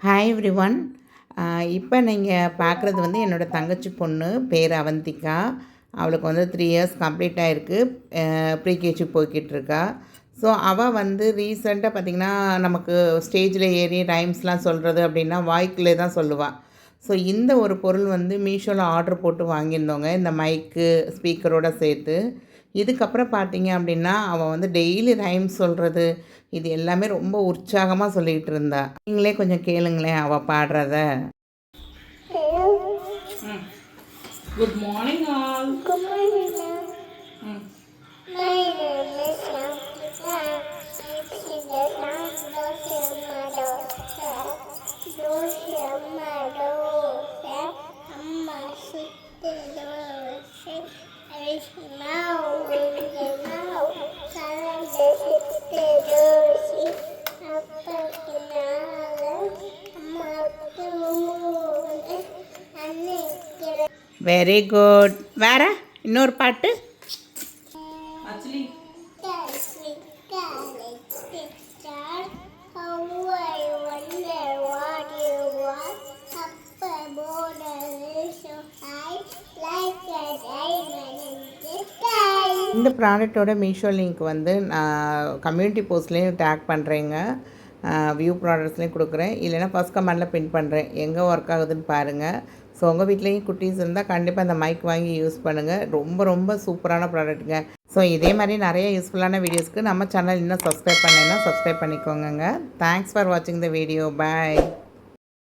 Hi everyone. இப்போ நீங்கள் பார்க்குறது வந்து என்னோடய தங்கச்சி பொண்ணு பேர் அவந்திகா. அவளுக்கு வந்து 3 இயர்ஸ் கம்ப்ளீட் ஆகிருக்கு. ப்ரீகேஜி போய்கிட்டுருக்கா. ஸோ அவள் வந்து ரீசெண்டாக பார்த்திங்கன்னா நமக்கு ஸ்டேஜில் ஏறி ரைம்ஸ்லாம் சொல்கிறது அப்படின்னா வாய்க்குள்ளே தான் சொல்லுவாள். ஸோ இந்த ஒரு பொருள் வந்து மீஷோவில் ஆர்டர் போட்டு வாங்கியிருந்தோங்க, இந்த மைக்கு ஸ்பீக்கரோடு சேர்த்து. இதுக்கப்புறம் பார்த்தீங்க அப்படின்னா அவள் வந்து டெய்லி ரைம்ஸ் சொல்கிறது இது எல்லாமே ரொம்ப உற்சாகமாக சொல்லிகிட்டு இருந்தா. நீங்களே கொஞ்சம் கேளுங்களேன் அவள் பாடுறத. Good morning all. Good morning, ma'am. My name is Namita. It's in the sound of your mother. Those your mother. Amma sit the door. I wish now will the now. Salam the sit the door. Appa kinala. Amma tu. Anne kira. Very good. வேற இன்னொரு பாட்டு. Actually Tell me, college picture. How I wonder what you want. Up above so high, like a diamond in the sky. இந்த ப்ராடக்டோட Meesho link வந்து நான் community போஸ்ட்லேயும் take பண்ணுறேங்க, view ப்ராடக்ட்ஸ்லேயும் கொடுக்குறேன், இல்லைனா ஃபஸ்ட் கமெண்டில் பின் பண்ணுறேன். எங்கே ஒர்க் ஆகுதுன்னு பாருங்கள். ஸோ உங்கள் வீட்லேயும் குட்டீஸ் இருந்தால் கண்டிப்பாக இந்த மைக் வாங்கி யூஸ் பண்ணுங்கள். ரொம்ப ரொம்ப சூப்பரான ப்ராடக்ட்டுங்க. ஸோ இதே மாதிரி நிறைய யூஸ்ஃபுல்லான வீடியோஸ்க்கு நம்ம சேனல் இன்னும் சப்ஸ்கிரைப் பண்ணலைன்னா சப்ஸ்கிரைப் பண்ணிக்கோங்க. தேங்க்ஸ் ஃபார் வாட்சிங் த வீடியோ. பாய்.